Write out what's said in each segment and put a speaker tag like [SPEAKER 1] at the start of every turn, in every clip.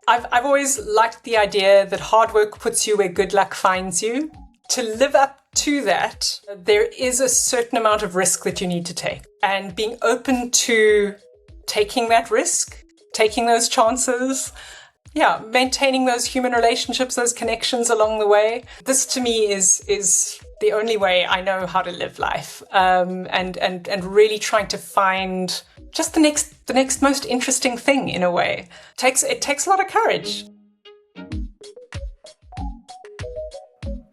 [SPEAKER 1] I've always liked the idea that hard work puts you where good luck finds you. To live up to that, there is a certain amount of risk that you need to take. And being open to taking that risk, taking those chances, maintaining those human relationships, those connections along the way. This to me is the only way I know how to live life, and really trying to find just the next most interesting thing in a way. It takes a lot of courage.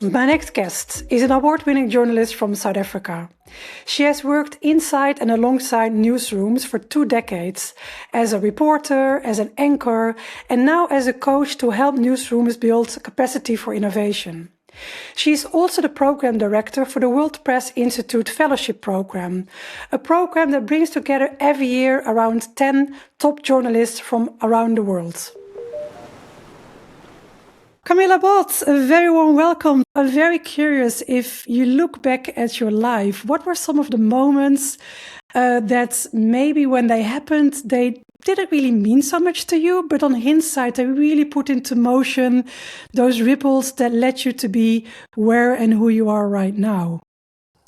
[SPEAKER 2] My next guest is an award-winning journalist from South Africa. She has worked inside and alongside newsrooms for 2 decades as a reporter, as an anchor, and now as a coach to help newsrooms build capacity for innovation. She is also the program director for the World Press Institute Fellowship Program, a program that brings together every year around 10 top journalists from around the world. Camilla Bath, a very warm welcome. I'm very curious, if you look back at your life, what were some of the moments that maybe when they happened, they didn't really mean so much to you, but on hindsight, they really put into motion those ripples that led you to be where and who you are right now?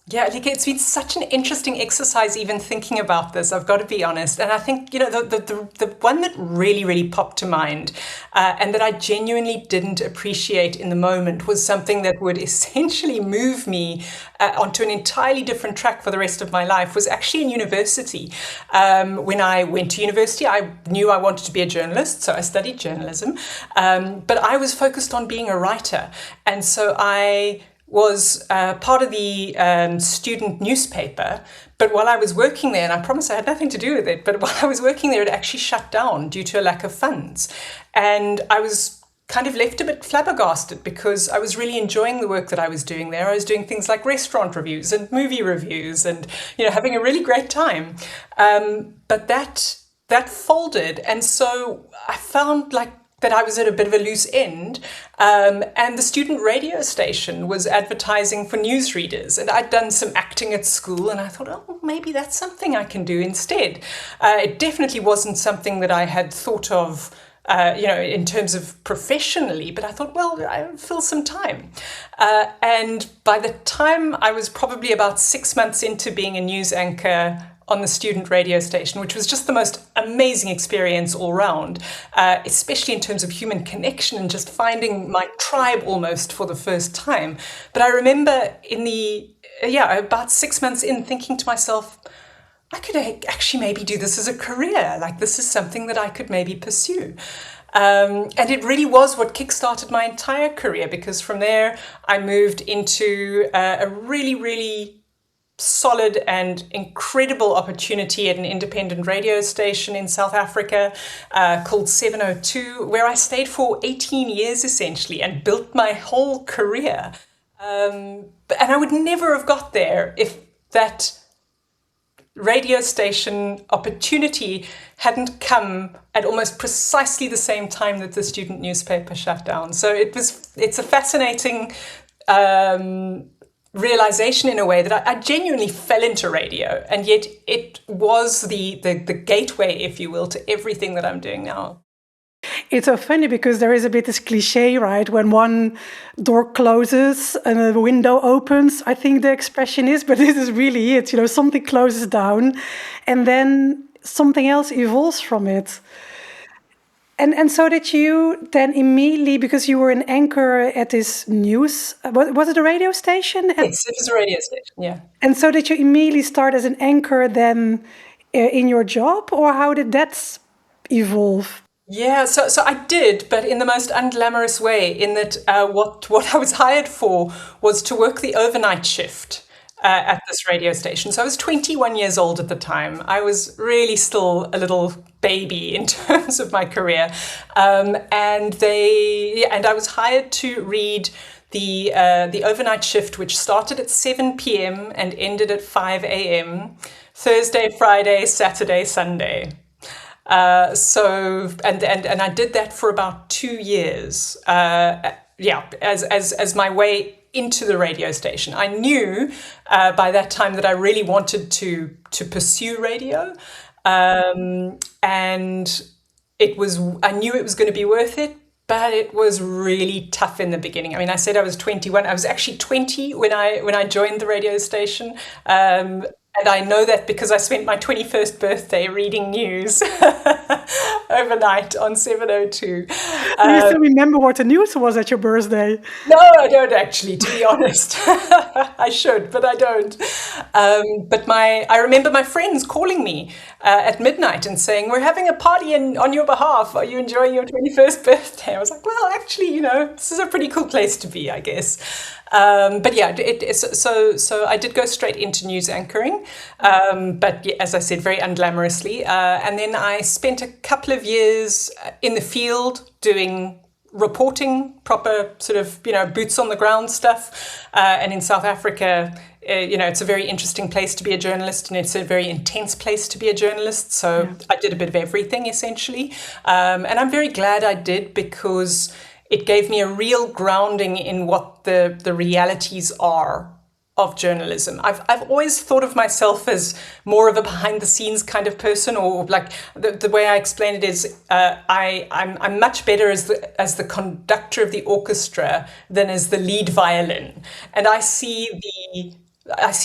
[SPEAKER 1] Yeah, Lieke, it's been such an interesting exercise even thinking about this, I've got to be honest. And I think, the one that really, really popped to mind and that I genuinely didn't appreciate in the moment was something that would essentially move me onto an entirely different track for the rest of my life, was actually in university. When I went to university, I knew I wanted to be a journalist, so I studied journalism, but I was focused on being a writer. And so I was part of the student newspaper. But while I was working there, and I promise I had nothing to do with it, but while I was working there, it actually shut down due to a lack of funds. And I was kind of left a bit flabbergasted because I was really enjoying the work that I was doing there. I was doing things like restaurant reviews and movie reviews and, having a really great time. But that folded. And so I found that I was at a bit of a loose end, and the student radio station was advertising for newsreaders, and I'd done some acting at school, and I thought, oh, maybe that's something I can do instead. It definitely wasn't something that I had thought of, in terms of professionally, but I thought, well, I'll fill some time. And by the time I was probably about 6 months into being a news anchor on the student radio station, which was just the most amazing experience all round, especially in terms of human connection and just finding my tribe almost for the first time. But I remember about 6 months in thinking to myself, I could actually maybe do this as a career. This is something that I could maybe pursue. And it really was what kickstarted my entire career, because from there I moved into a really, really solid and incredible opportunity at an independent radio station in South Africa called 702, where I stayed for 18 years essentially and built my whole career. And I would never have got there if that radio station opportunity hadn't come at almost precisely the same time that the student newspaper shut down. So it's a fascinating realization in a way that I genuinely fell into radio, and yet it was the gateway, if you will, to everything that I'm doing now.
[SPEAKER 2] It's so funny because there is a bit this cliche, right? When one door closes and a window opens, I think the expression is, but this is really it. Something closes down and then something else evolves from it. And so did you then immediately, because you were an anchor at this news, was it a radio station?
[SPEAKER 1] Yes, it was a radio station, yeah.
[SPEAKER 2] And so did you immediately start as an anchor then in your job, or how did that evolve?
[SPEAKER 1] Yeah, so I did, but in the most unglamorous way, in that what I was hired for was to work the overnight shift at this radio station. So I was 21 years old at the time. I was really still a little baby in terms of my career. And I was hired to read the overnight shift, which started at 7 p.m. and ended at 5 a.m. Thursday, Friday, Saturday, Sunday. So I did that for about 2 years. As my way into the radio station. I knew by that time that I really wanted to pursue radio, and I knew it was going to be worth it, but it was really tough in the beginning. I mean, I said I was 21. I was actually 20 when I joined the radio station. And I know that because I spent my 21st birthday reading news overnight on 702.
[SPEAKER 2] Do you still remember what the news was at your birthday?
[SPEAKER 1] No, I don't actually, to be honest. I should, but I don't. But I remember my friends calling me at midnight and saying, "We're having a party on your behalf. Are you enjoying your 21st birthday?" I was like, "Well, actually, this is a pretty cool place to be, I guess." But yeah, so I did go straight into news anchoring, but yeah, as I said, very unglamorously. And then I spent a couple of years in the field doing reporting, proper sort of, boots on the ground stuff. And in South Africa, it's a very interesting place to be a journalist, and it's a very intense place to be a journalist. So I did a bit of everything, essentially. And I'm very glad I did, because it gave me a real grounding in what the realities are of journalism. I've always thought of myself as more of a behind the scenes kind of person, or like the way I explain it is I'm much better as the conductor of the orchestra than as the lead violin. And I see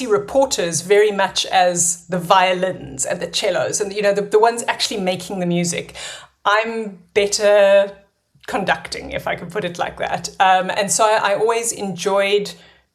[SPEAKER 1] reporters very much as the violins and the cellos and the ones actually making the music. I'm better conducting, if I could put it like that. And so I always enjoyed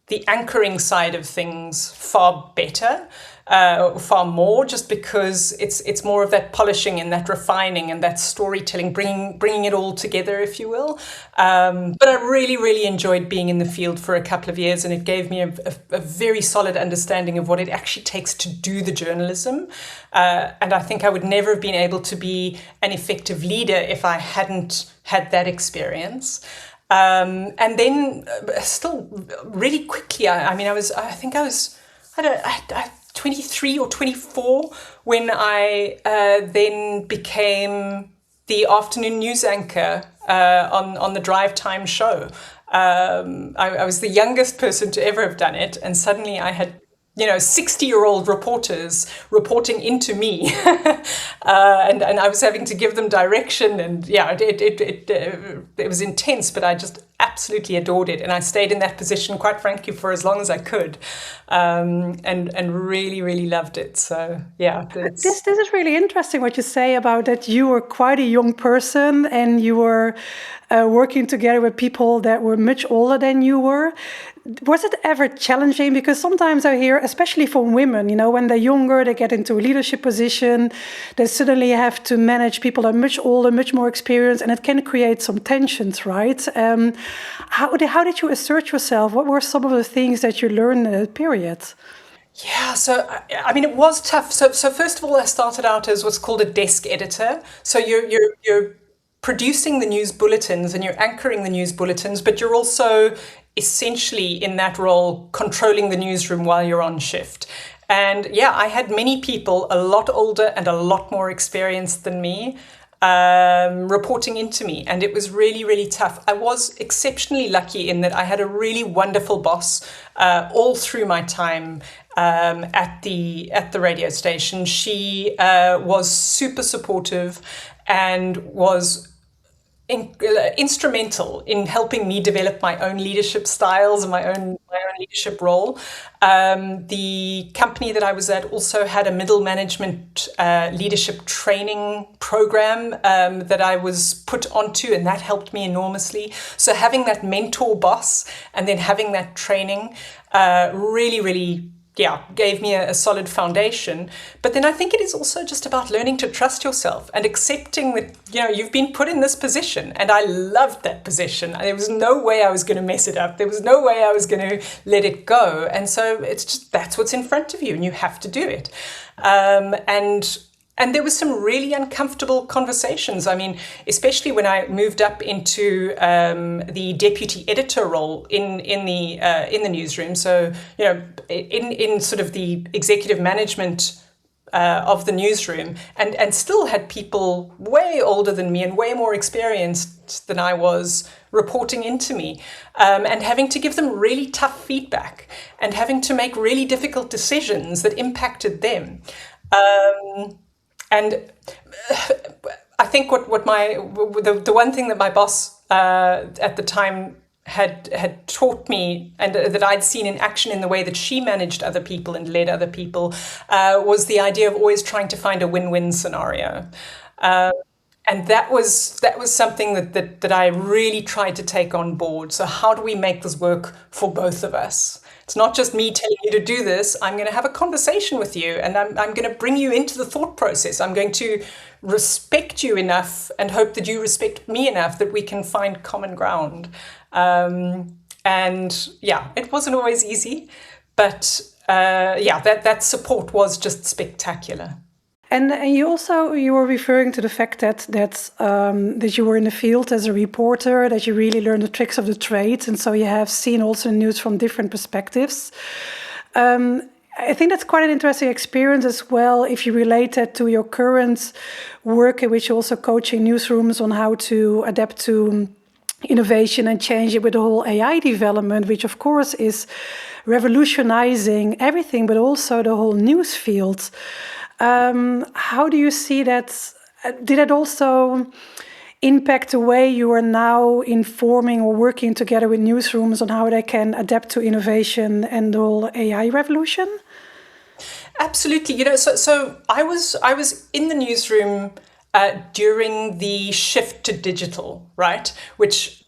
[SPEAKER 1] the anchoring side of things far better, far more, just because it's more of that polishing and that refining and that storytelling, bringing it all together, if you will. But I really, really enjoyed being in the field for a couple of years, and it gave me a very solid understanding of what it actually takes to do the journalism. And I think I would never have been able to be an effective leader if I hadn't had that experience. And then still really quickly, I was 23 or 24 when I then became the afternoon news anchor on the drive time show. I was the youngest person to ever have done it, and suddenly I had 60-year-old reporters reporting into me, and I was having to give them direction, and yeah, it was intense, but I just absolutely adored it, and I stayed in that position, quite frankly, for as long as I could, and really, really loved it. So yeah,
[SPEAKER 2] this is really interesting what you say about that. You were quite a young person, and you were working together with people that were much older than you were. Was it ever challenging? Because sometimes I hear, especially from women, when they're younger, they get into a leadership position, they suddenly have to manage people that are much older, much more experienced, and it can create some tensions, right? How did you assert yourself? What were some of the things that you learned in that period?
[SPEAKER 1] Yeah, so I mean, it was tough. So first of all, I started out as what's called a desk editor. So you're producing the news bulletins and you're anchoring the news bulletins, but you're also essentially in that role controlling the newsroom while you're on shift. And yeah, I had many people a lot older and a lot more experienced than me reporting into me, and it was really, really tough. I was exceptionally lucky in that I had a really wonderful boss all through my time at the radio station. She was super supportive and was instrumental in helping me develop my own leadership styles and my own leadership role. The company that I was at also had a middle management leadership training program that I was put onto, and that helped me enormously. So having that mentor boss and then having that training really, really gave me a solid foundation. But then I think it is also just about learning to trust yourself and accepting that, you've been put in this position. And I loved that position. There was no way I was going to mess it up. There was no way I was going to let it go. And so it's just, that's what's in front of you and you have to do it. And there was some really uncomfortable conversations. I mean, especially when I moved up into the deputy editor role in the newsroom. So, in sort of the executive management of the newsroom, and still had people way older than me and way more experienced than I was reporting into me, and having to give them really tough feedback and having to make really difficult decisions that impacted them. And I think the one thing that my boss at the time had taught me, and that I'd seen in action in the way that she managed other people and led other people, was the idea of always trying to find a win-win scenario. And that was something that I really tried to take on board. So how do we make this work for both of us? It's not just me telling you to do this. I'm going to have a conversation with you, and I'm going to bring you into the thought process. I'm going to respect you enough and hope that you respect me enough that we can find common ground. And yeah, it wasn't always easy, but that support was just spectacular.
[SPEAKER 2] And you were referring to the fact that you were in the field as a reporter, that you really learned the tricks of the trade, and so you have seen also news from different perspectives. I think that's quite an interesting experience as well, if you relate that to your current work, in which you're also coaching newsrooms on how to adapt to innovation and change it with the whole AI development, which of course is revolutionizing everything, but also the whole news field. How do you see that? Did it also impact the way you are now informing or working together with newsrooms on how they can adapt to innovation and the whole AI revolution?
[SPEAKER 1] Absolutely. So I was in the newsroom during the shift to digital, right? Which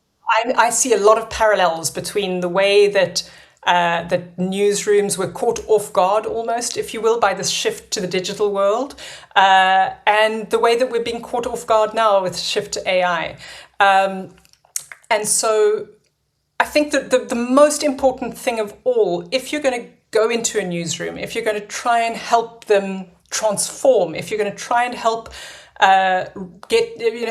[SPEAKER 1] I see a lot of parallels between the way that newsrooms were caught off guard, almost, if you will, by this shift to the digital world, and the way that we're being caught off guard now with the shift to AI. And so I think that the most important thing of all, if you're going to go into a newsroom, if you're going to try and help them transform, if you're going to try and help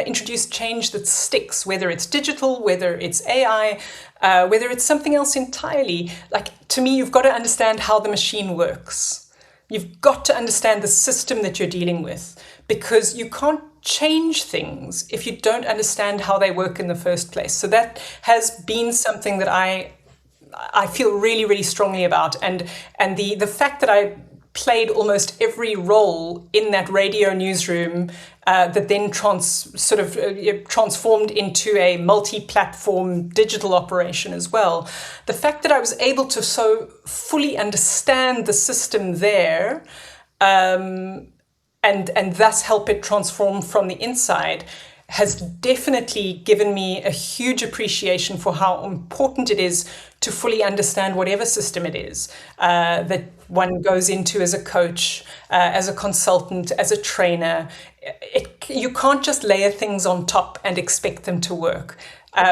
[SPEAKER 1] introduce change that sticks, whether it's digital, whether it's AI, whether it's something else entirely. Like, to me, you've got to understand how the machine works. You've got to understand the system that you're dealing with, because you can't change things if you don't understand how they work in the first place. So that has been something that I feel really, really strongly about. And the fact that I played almost every role in that radio newsroom that then transformed into a multi-platform digital operation as well. The fact that I was able to so fully understand the system there and thus help it transform from the inside has definitely given me a huge appreciation for how important it is to fully understand whatever system it is that one goes into as a coach, as a consultant, as a trainer. You can't just layer things on top and expect them to work.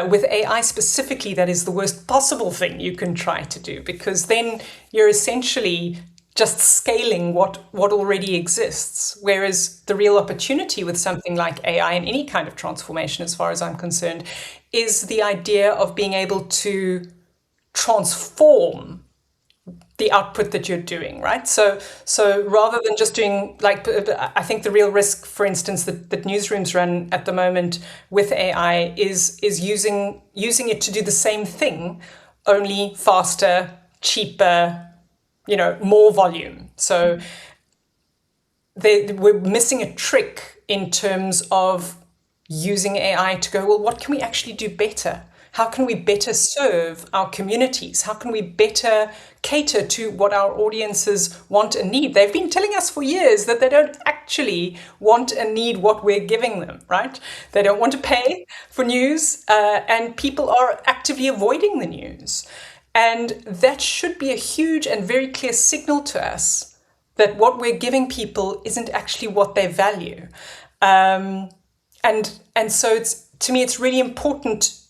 [SPEAKER 1] With AI specifically, that is the worst possible thing you can try to do, because then you're essentially just scaling what already exists. Whereas the real opportunity with something like AI and any kind of transformation, as far as I'm concerned, is the idea of being able to transform the output that you're doing, right? So rather than just doing, like, I think the real risk, for instance, that newsrooms run at the moment with AI is using it to do the same thing, only faster, cheaper, more volume. So we're missing a trick in terms of using AI to go, well, what can we actually do better? How can we better serve our communities? How can we better cater to what our audiences want and need? They've been telling us for years that they don't actually want and need what we're giving them, right? They don't want to pay for news, and people are actively avoiding the news. And that should be a huge and very clear signal to us that what we're giving people isn't actually what they value. And so to me, it's really important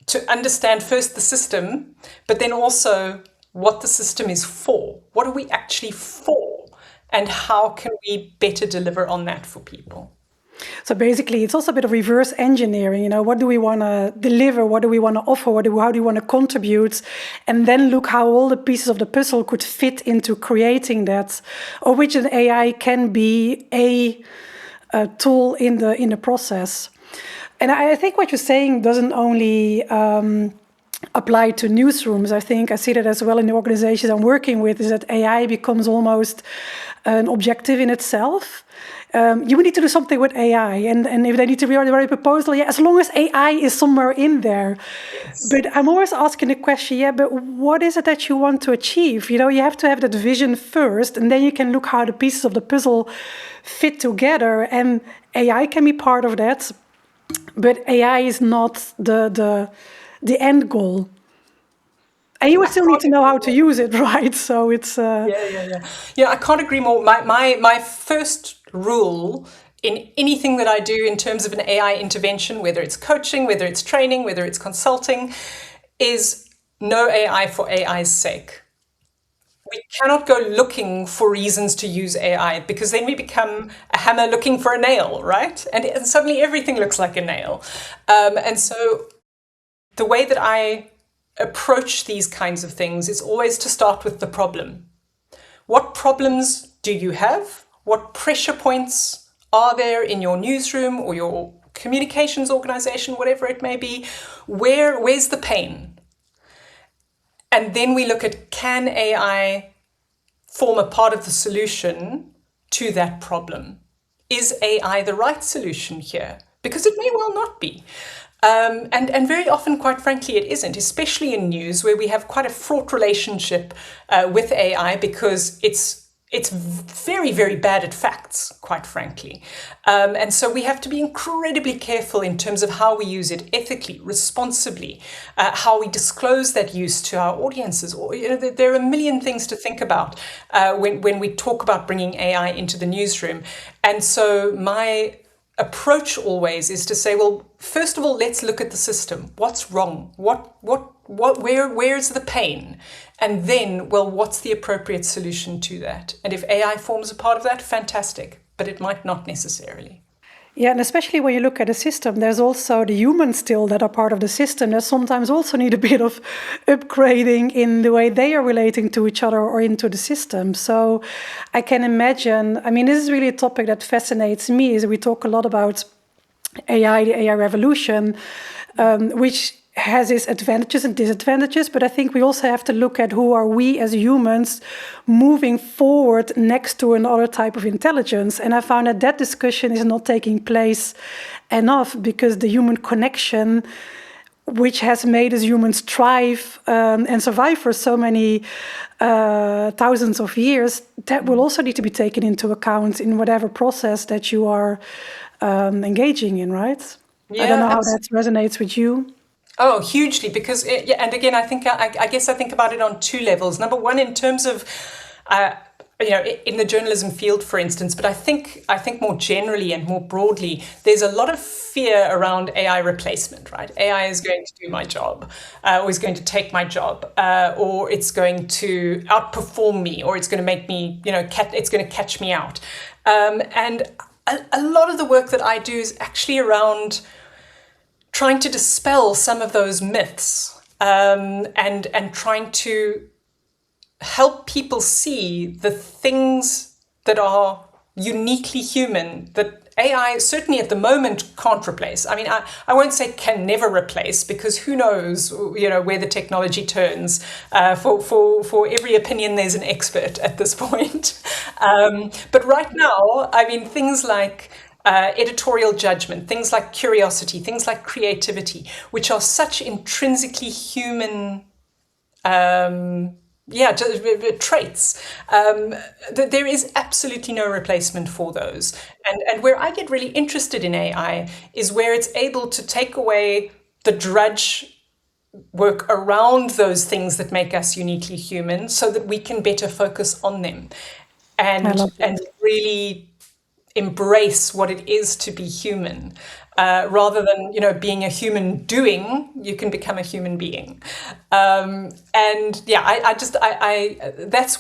[SPEAKER 1] to understand first the system, but then also what the system is for. What are we actually for? And how can we better deliver on that for people?
[SPEAKER 2] So basically, it's also a bit of reverse engineering. What do we want to deliver? What do we want to offer? How do we want to contribute? And then look how all the pieces of the puzzle could fit into creating that, or which an AI can be a tool in the process. And I think what you're saying doesn't only apply to newsrooms. I think I see that as well in the organizations I'm working with, is that AI becomes almost an objective in itself. you would need to do something with AI. And if they need to write a proposal, yeah, as long as AI is somewhere in there.
[SPEAKER 1] Yes.
[SPEAKER 2] But I'm always asking the question, yeah, but what is it that you want to achieve? You know, you have to have that vision first, and then you can look how the pieces of the puzzle fit together. And AI can be part of that, but AI is not the end goal. And you would still need to know how to use it, right? So it's
[SPEAKER 1] Yeah, I can't agree more. My first rule in anything that I do in terms of an AI intervention, whether it's coaching, whether it's training, whether it's consulting, is no AI for AI's sake. We cannot go looking for reasons to use AI, because then we become a hammer looking for a nail, right? And suddenly everything looks like a nail. And so the way that I approach these kinds of things is always to start with the problem. What problems do you have? What pressure points are there in your newsroom or your communications organization, whatever it may be? Where's the pain? And then we look at, can AI form a part of the solution to that problem? Is AI the right solution here? Because it may well not be. And very often, quite frankly, it isn't, especially in news where we have quite a fraught relationship with AI, because it's very, very bad at facts, quite frankly. And so we have to be incredibly careful in terms of how we use it ethically, responsibly, how we disclose that use to our audiences. Or, there are a million things to think about when we talk about bringing AI into the newsroom. And so my approach always is to say, well, first of all, let's look at the system. What's wrong? Where's the pain? And then, well, what's the appropriate solution to that? And if AI forms a part of that, fantastic, but it might not necessarily.
[SPEAKER 2] Yeah, and especially when you look at a system, there's also the humans still that are part of the system that sometimes also need a bit of upgrading in the way they are relating to each other or into the system. So I can imagine, I mean, this is really a topic that fascinates me, is we talk a lot about AI, the AI revolution, which has its advantages and disadvantages, but I think we also have to look at who are we as humans moving forward next to another type of intelligence. And I found that discussion is not taking place enough, because the human connection, which has made us humans thrive and survive for so many thousands of years, that will also need to be taken into account in whatever process that you are engaging in, right?
[SPEAKER 1] Yeah,
[SPEAKER 2] I don't know how that resonates with you.
[SPEAKER 1] Oh, hugely, because and again, I guess I think about it on two levels. Number one, in terms of in the journalism field, for instance, but I think more generally and more broadly, there's a lot of fear around AI replacement, right? AI is going to do my job, or is going to take my job, or it's going to outperform me, or it's going to make me, it's going to catch me out. And a lot of the work that I do is actually around trying to dispel some of those myths, and trying to help people see the things that are uniquely human that AI certainly at the moment can't replace. I mean, I won't say can never replace, because who knows, where the technology turns. For every opinion, there's an expert at this point. But right now, I mean, things like editorial judgment, things like curiosity, things like creativity, which are such intrinsically human traits. There is absolutely no replacement for those. And where I get really interested in AI is where it's able to take away the drudge work around those things that make us uniquely human, so that we can better focus on them and really embrace what it is to be human. Rather than being a human doing, you can become a human being. That's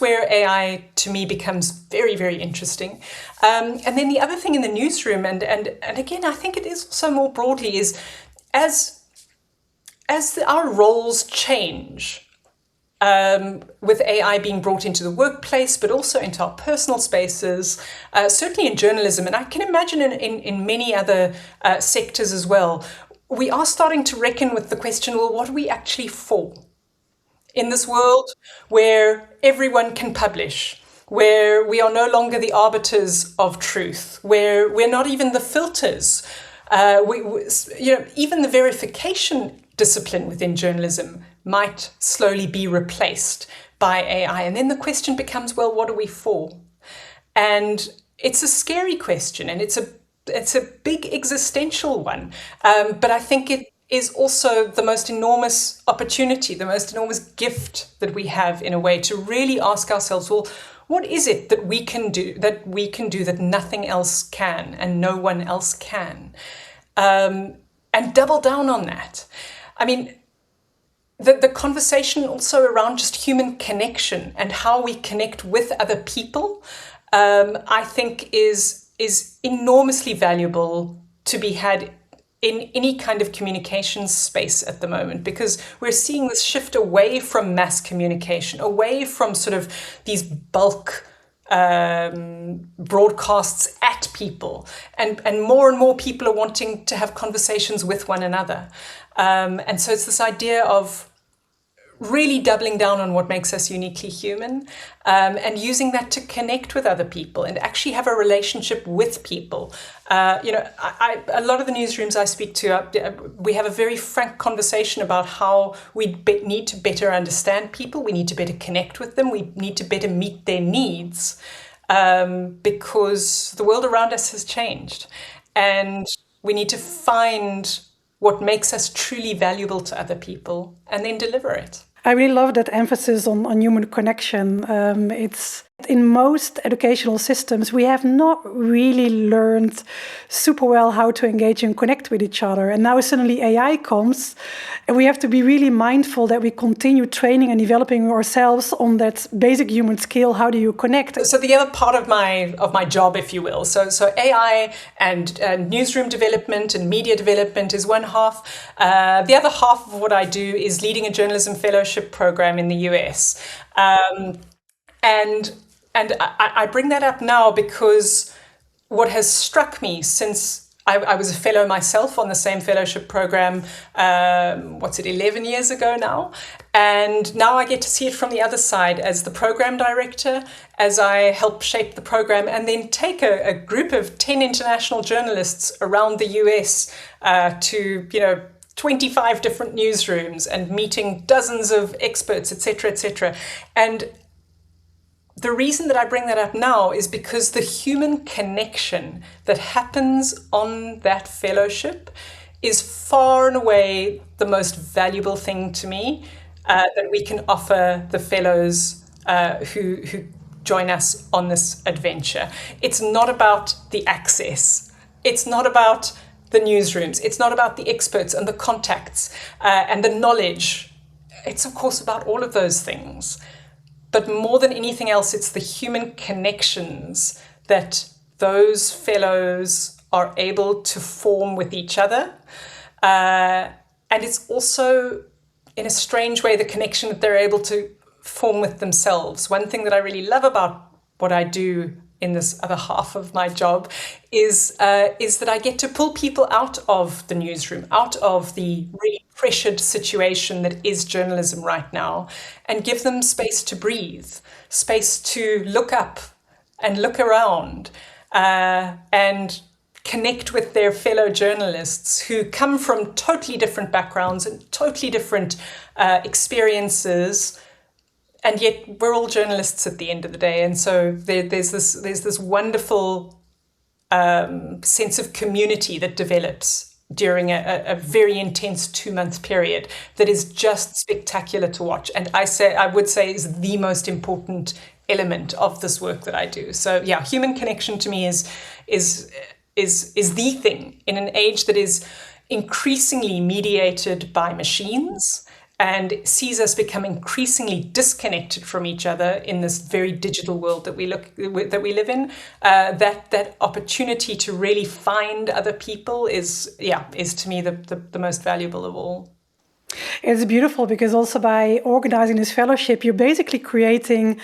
[SPEAKER 1] where AI to me becomes very, very interesting. And then the other thing in the newsroom, and again, I think it is also more broadly, is as our roles change, with AI being brought into the workplace, but also into our personal spaces, certainly in journalism, and I can imagine in many other sectors as well, we are starting to reckon with the question, well, what are we actually for? In this world where everyone can publish, where we are no longer the arbiters of truth, where we're not even the filters. Even the verification discipline within journalism might slowly be replaced by AI. And then the question becomes, well, what are we for? And it's a scary question, and it's a big existential one. But I think it is also the most enormous opportunity, the most enormous gift that we have, in a way, to really ask ourselves, well, what is it that we can do that nothing else can and no one else can? And double down on that. I mean, the conversation also around just human connection and how we connect with other people, I think is enormously valuable to be had in any kind of communications space at the moment, because we're seeing this shift away from mass communication, away from sort of these bulk broadcasts at people, and more people are wanting to have conversations with one another. And so it's this idea of really doubling down on what makes us uniquely human, and using that to connect with other people and actually have a relationship with people. A lot of the newsrooms I speak to, we have a very frank conversation about how we need to better understand people, we need to better connect with them, we need to better meet their needs, because the world around us has changed, and we need to find what makes us truly valuable to other people and then deliver it.
[SPEAKER 2] I really love that emphasis on human connection. It's in most educational systems, we have not really learned super well how to engage and connect with each other. And now suddenly AI comes, and we have to be really mindful that we continue training and developing ourselves on that basic human skill. How do you connect?
[SPEAKER 1] So the other part of my job, if you will, so AI and newsroom development and media development is one half. The other half of what I do is leading a journalism fellowship program in the US. And I bring that up now because what has struck me since I was a fellow myself on the same fellowship program, 11 years ago now. And now I get to see it from the other side as the program director, as I help shape the program and then take a group of 10 international journalists around the US to, 25 different newsrooms and meeting dozens of experts, etc., etc. And the reason that I bring that up now is because the human connection that happens on that fellowship is far and away the most valuable thing to me that we can offer the fellows who join us on this adventure. It's not about the access. It's not about the newsrooms. It's not about the experts and the contacts and the knowledge. It's, of course, about all of those things. But more than anything else, it's the human connections that those fellows are able to form with each other. And it's also, in a strange way, the connection that they're able to form with themselves. One thing that I really love about what I do in this other half of my job is that I get to pull people out of the newsroom, out of the really pressured situation that is journalism right now, and give them space to breathe, space to look up and look around, and connect with their fellow journalists who come from totally different backgrounds and totally different experiences. And yet we're all journalists at the end of the day. And so there's this wonderful sense of community that develops during a very intense 2-month period that is just spectacular to watch. And I would say is the most important element of this work that I do. So yeah, human connection to me is the thing in an age that is increasingly mediated by machines and sees us become increasingly disconnected from each other in this very digital world that we live in. That opportunity to really find other people is to me the most valuable of all.
[SPEAKER 2] It's beautiful because also by organizing this fellowship, you're basically creating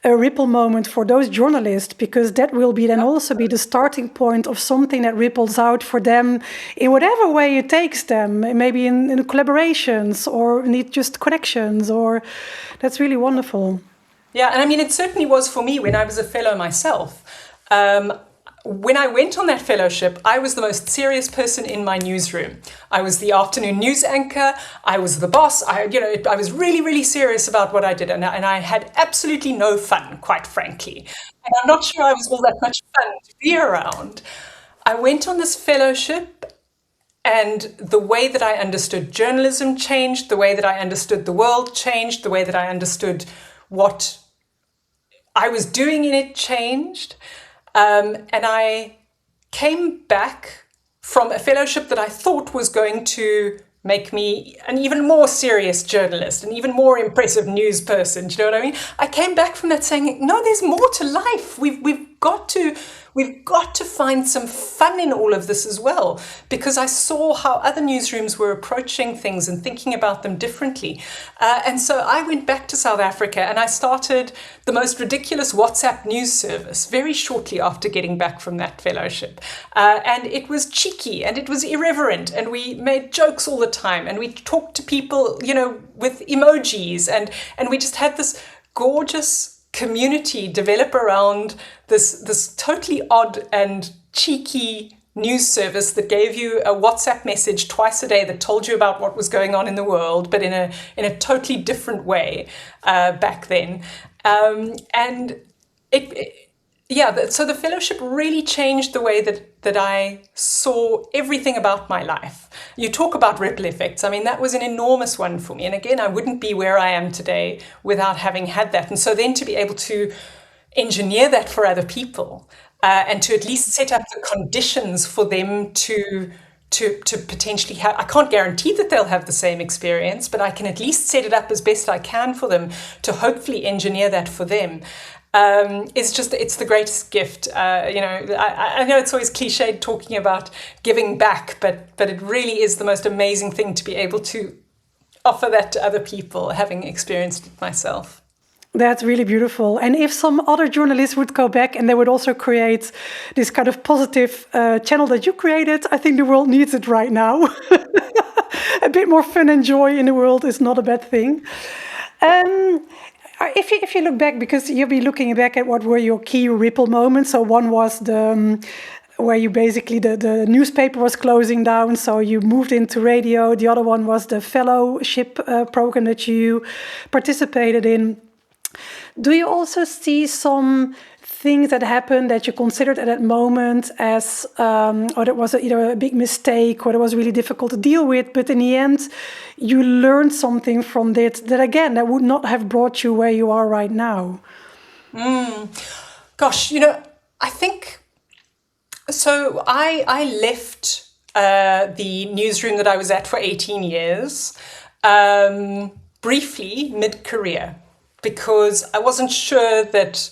[SPEAKER 2] a ripple moment for those journalists, because that will be then also be the starting point of something that ripples out for them in whatever way it takes them, maybe in collaborations or need just connections, or that's really wonderful.
[SPEAKER 1] Yeah, and I mean, it certainly was for me when I was a fellow myself. When I went on that fellowship, I was the most serious person in my newsroom. I was the afternoon news anchor. I was the boss. I was really, really serious about what I did, and I had absolutely no fun, quite frankly. And I'm not sure I was all that much fun to be around. I went on this fellowship, and the way that I understood journalism changed, the way that I understood the world changed, the way that I understood what I was doing in it changed. And I came back from a fellowship that I thought was going to make me an even more serious journalist, an even more impressive news person. Do you know what I mean? I came back from that saying, no, there's more to life. We've got to find some fun in all of this as well, because I saw how other newsrooms were approaching things and thinking about them differently. And so I went back to South Africa and I started the most ridiculous WhatsApp news service very shortly after getting back from that fellowship. And it was cheeky and it was irreverent, and we made jokes all the time, and we talked to people, with emojis, and we just had this gorgeous community develop around this totally odd and cheeky news service that gave you a WhatsApp message twice a day that told you about what was going on in the world, but in a totally different way back then. So the fellowship really changed the way that I saw everything about my life. You talk about ripple effects. I mean, that was an enormous one for me. And again, I wouldn't be where I am today without having had that. And so then to be able to engineer that for other people and to at least set up the conditions for them to potentially have, I can't guarantee that they'll have the same experience, but I can at least set it up as best I can for them to hopefully engineer that for them. It's the greatest gift. I know it's always cliched talking about giving back, but it really is the most amazing thing to be able to offer that to other people, having experienced it myself.
[SPEAKER 2] That's really beautiful. And if some other journalists would go back and they would also create this kind of positive channel that you created, I think the world needs it right now. A bit more fun and joy in the world is not a bad thing. If you look back, because you'll be looking back at what were your key ripple moments. So one was where you basically, the newspaper was closing down, so you moved into radio. The other one was the fellowship program that you participated in. Do you also see some things that happened that you considered at that moment as, or that was either a big mistake or it was really difficult to deal with, but in the end, you learned something from that again, that would not have brought you where you are right now?
[SPEAKER 1] Gosh, I think, so I left the newsroom that I was at for 18 years, briefly mid-career, because I wasn't sure that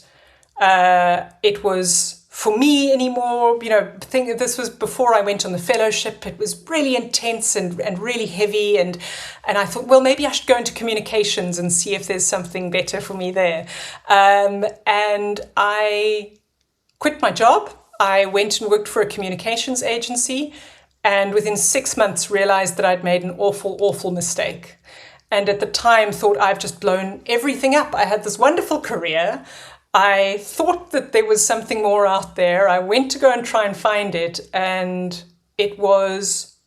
[SPEAKER 1] it was for me anymore. This was before I went on the fellowship. It was really intense and really heavy, and I thought, well, maybe I should go into communications and see if there's something better for me there. And I quit my job. I went and worked for a communications agency, and within 6 months realized that I'd made an awful, awful mistake. And at the time thought, I've just blown everything up. I had this wonderful career. I thought that there was something more out there. I went to go and try and find it, and it was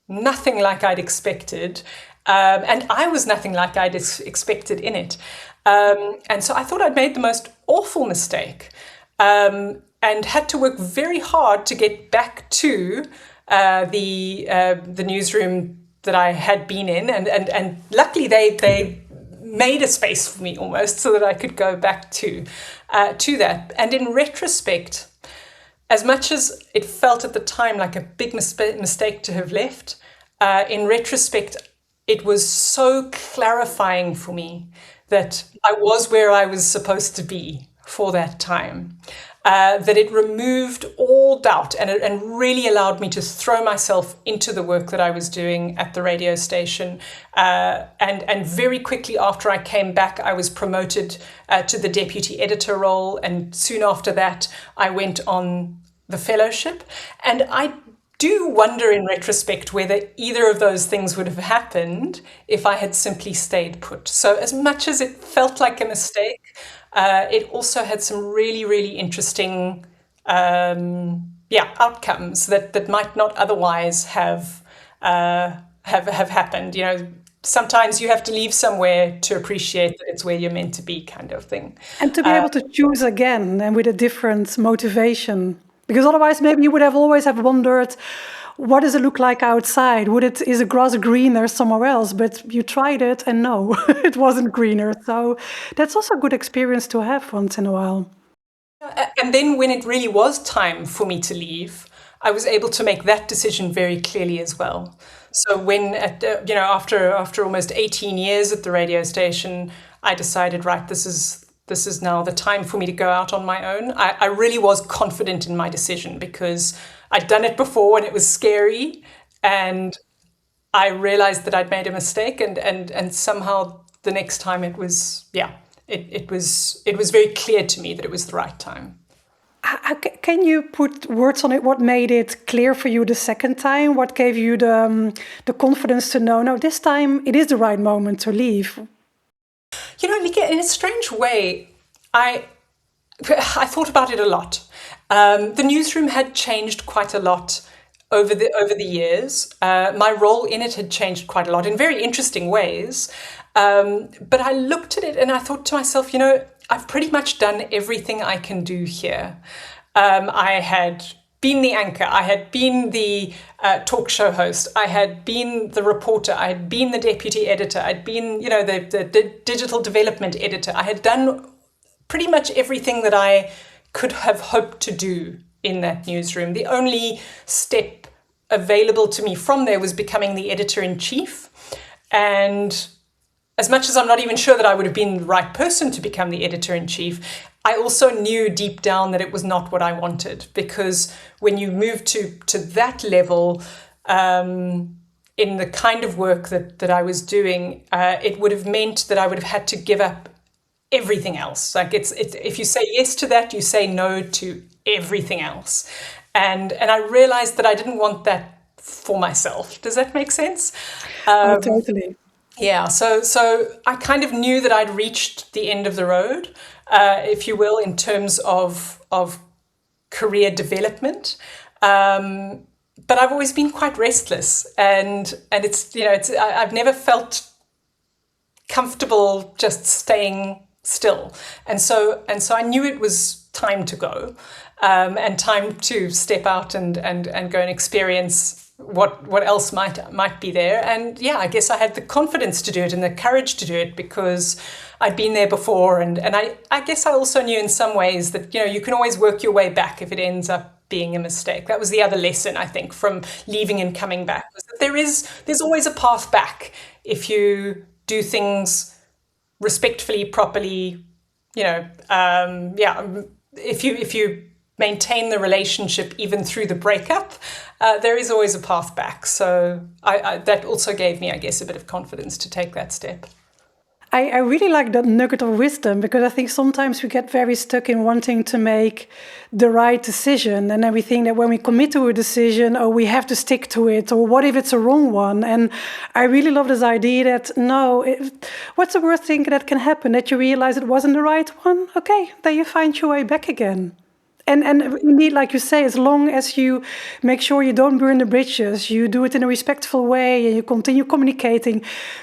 [SPEAKER 1] nothing like I'd expected. And I was nothing like I'd expected in it. And so I thought I'd made the most awful mistake, and had to work very hard to get back to the newsroom that I had been in, and luckily they made a space for me almost so that I could go back to that. And in retrospect, as much as it felt at the time like a big mistake to have left, in retrospect, it was so clarifying for me that I was where I was supposed to be for that time. That it removed all doubt and really allowed me to throw myself into the work that I was doing at the radio station. And very quickly after I came back, I was promoted to the deputy editor role. And soon after that, I went on the fellowship. And I do wonder in retrospect whether either of those things would have happened if I had simply stayed put. So as much as it felt like a mistake, it also had some really, really interesting outcomes that might not otherwise have happened. Sometimes you have to leave somewhere to appreciate that it's where you're meant to be, kind of thing.
[SPEAKER 2] And to be able to choose again and with a different motivation. Because otherwise maybe you would have always have wondered, what does it look like outside? Is the grass greener somewhere else? But you tried it and no, it wasn't greener. So that's also a good experience to have once in a while.
[SPEAKER 1] And then when it really was time for me to leave, I was able to make that decision very clearly as well. So when, after almost 18 years at the radio station, I decided, right, this is now the time for me to go out on my own. I really was confident in my decision because I'd done it before and it was scary, and I realized that I'd made a mistake, and somehow the next time it was very clear to me that it was the right time.
[SPEAKER 2] Can you put words on it? What made it clear for you the second time? What gave you the confidence to know, no, this time it is the right moment to leave?
[SPEAKER 1] Lieke, in a strange way, I thought about it a lot. The newsroom had changed quite a lot over the years. My role in it had changed quite a lot in very interesting ways. But I looked at it and I thought to myself, I've pretty much done everything I can do here. I had been the anchor, I had been the talk show host, I had been the reporter, I had been the deputy editor, I'd been, the digital development editor. I had done pretty much everything that I could have hoped to do in that newsroom. The only step available to me from there was becoming the editor-in-chief. And as much as I'm not even sure that I would have been the right person to become the editor-in-chief, I also knew deep down that it was not what I wanted, because when you move to that level, in the kind of work that I was doing, it would have meant that I would have had to give up everything else. Like if you say yes to that, you say no to everything else. And I realized that I didn't want that for myself. Does that make sense?
[SPEAKER 2] Totally.
[SPEAKER 1] Yeah, so I kind of knew that I'd reached the end of the road, if you will, in terms of career development. But I've always been quite restless, and I've never felt comfortable just staying still, and so I knew it was time to go, and time to step out and go and experience what else might be there. And yeah, I guess I had the confidence to do it and the courage to do it because I'd been there before, and I guess I also knew in some ways that you can always work your way back if it ends up being a mistake. That was the other lesson, I think, from leaving and coming back, was that there's always a path back if you do things respectfully, properly. If you maintain the relationship even through the breakup, there is always a path back. So that also gave me, I guess, a bit of confidence to take that step.
[SPEAKER 2] I really like that nugget of wisdom, because I think sometimes we get very stuck in wanting to make the right decision, and then we think that when we commit to a decision, we have to stick to it, or what if it's a wrong one? And I really love this idea that what's the worst thing that can happen? That you realize it wasn't the right one? Okay, then you find your way back again. And indeed, like you say, as long as you make sure you don't burn the bridges, you do it in a respectful way, and you continue communicating,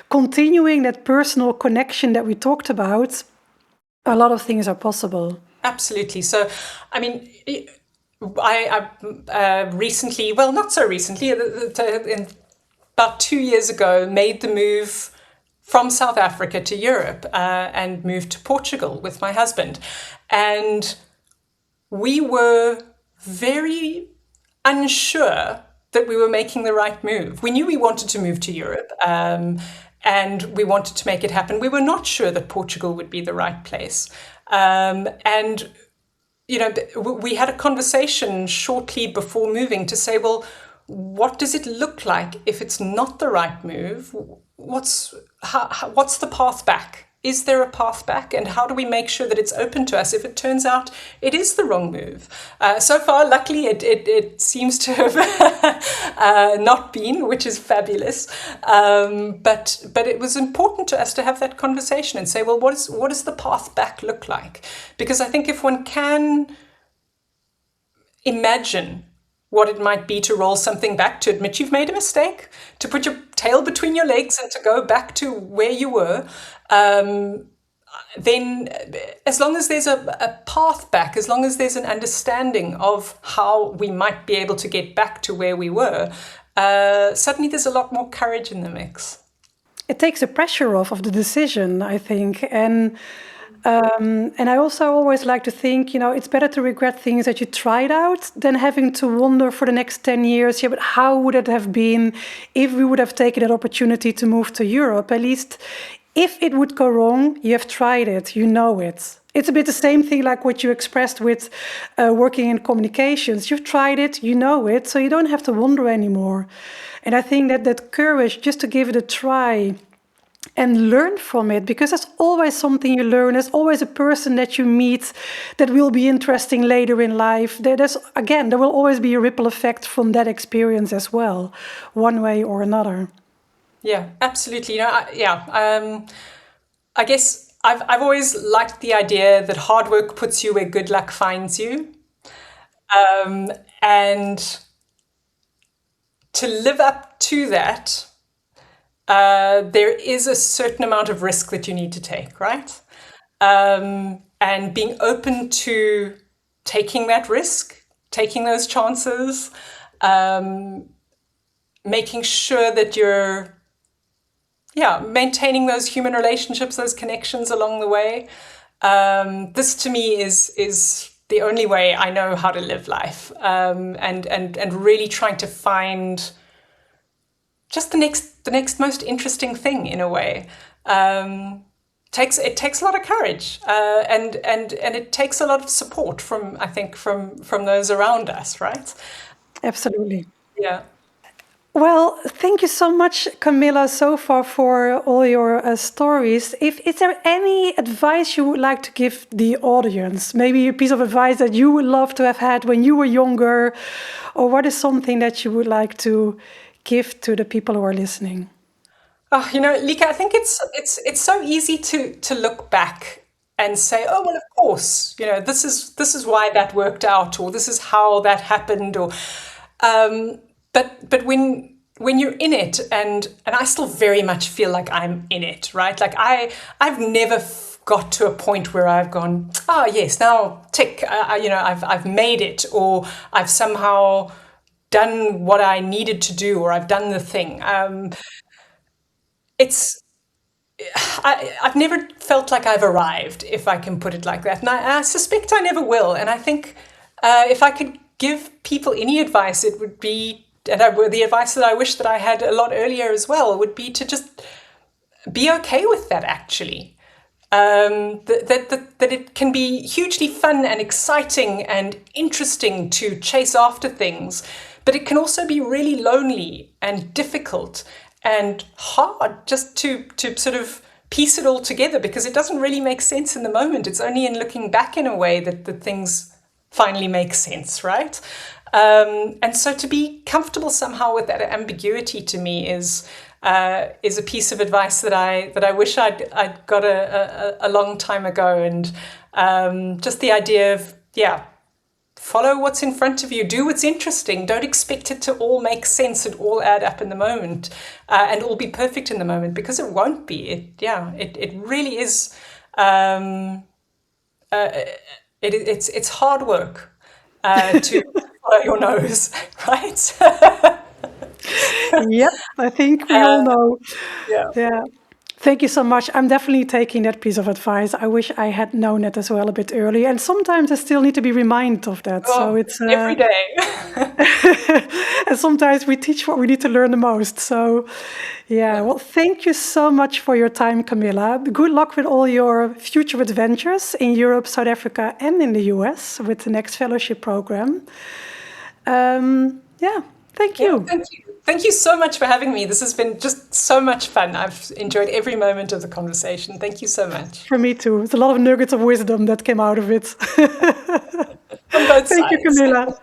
[SPEAKER 2] continuing that personal connection that we talked about, a lot of things are possible.
[SPEAKER 1] Absolutely. So, I mean, I recently, well, not so recently, about 2 years ago, made the move from South Africa to Europe and moved to Portugal with my husband. And we were very unsure that we were making the right move. We knew we wanted to move to Europe, and we wanted to make it happen. We were not sure that Portugal would be the right place. And we had a conversation shortly before moving to say, well, what does it look like if it's not the right move? What's the path back? is there a path back, and how do we make sure that it's open to us if it turns out it is the wrong move? So far, luckily, it seems to have not been, which is fabulous. But it was important to us to have that conversation and say, well, what does the path back look like? Because I think if one can imagine what it might be to roll something back, to admit you've made a mistake, to put your tail between your legs and to go back to where you were, then as long as there's a path back, as long as there's an understanding of how we might be able to get back to where we were, suddenly there's a lot more courage in the mix.
[SPEAKER 2] It takes the pressure off of the decision, I think. And I also always like to think, it's better to regret things that you tried out than having to wonder for the next 10 years, but how would it have been if we would have taken that opportunity to move to Europe? At least if it would go wrong, you have tried it, you know it. It's a bit the same thing like what you expressed with working in communications. You've tried it, you know it, so you don't have to wonder anymore. And I think that courage just to give it a try and learn from it, because there's always something you learn. There's always a person that you meet that will be interesting later in life. There will always be a ripple effect from that experience as well, one way or another.
[SPEAKER 1] Yeah, absolutely. I guess I've always liked the idea that hard work puts you where good luck finds you. And to live up to that, there is a certain amount of risk that you need to take, right? And being open to taking that risk, taking those chances, making sure that you're maintaining those human relationships, those connections along the way. This to me is the only way I know how to live life, and really trying to find just the next most interesting thing in a way. It takes a lot of courage, and it takes a lot of support from those around us, right?
[SPEAKER 2] Absolutely.
[SPEAKER 1] Yeah.
[SPEAKER 2] Well, thank you so much, Camilla, so far for all your stories. Is there any advice you would like to give the audience? Maybe a piece of advice that you would love to have had when you were younger, or what is something that you would like to give to the people who are listening?
[SPEAKER 1] Oh, Lieke, I think it's so easy to look back and say, oh well, of course, this is why that worked out, or this is how that happened, or but when you're in it, and I still very much feel like I'm in it, right? Like I've never got to a point where I've gone, oh yes, now tick, I've made it, or I've somehow done what I needed to do, or I've done the thing. I've never felt like I've arrived, if I can put it like that. And I suspect I never will. And I think if I could give people any advice, it would be, the advice that I wish that I had a lot earlier as well, would be to just be okay with that, actually. That it can be hugely fun and exciting and interesting to chase after things, but it can also be really lonely and difficult and hard just to sort of piece it all together, because it doesn't really make sense in the moment. It's only in looking back in a way that things finally make sense, right? And so to be comfortable somehow with that ambiguity, to me, is a piece of advice that I wish I'd got a long time ago. And just the idea of, follow what's in front of you, do what's interesting. Don't expect it to all make sense and all add up in the moment, and all be perfect in the moment, because it won't be. It really is. It's hard work to follow your nose, right?
[SPEAKER 2] Yep, I think we all know.
[SPEAKER 1] Yeah.
[SPEAKER 2] Thank you so much. I'm definitely taking that piece of advice. I wish I had known it as well a bit earlier. And sometimes I still need to be reminded of that. So it's
[SPEAKER 1] every day.
[SPEAKER 2] And sometimes we teach what we need to learn the most. So well, thank you so much for your time, Camilla. Good luck with all your future adventures in Europe, South Africa, and in the US with the next fellowship program. Thank you.
[SPEAKER 1] Thank you. Thank you so much for having me. This has been just so much fun. I've enjoyed every moment of the conversation. Thank you so much.
[SPEAKER 2] For me too. There's a lot of nuggets of wisdom that came out of it.
[SPEAKER 1] On both
[SPEAKER 2] Thank you,
[SPEAKER 1] sides.
[SPEAKER 2] Camilla.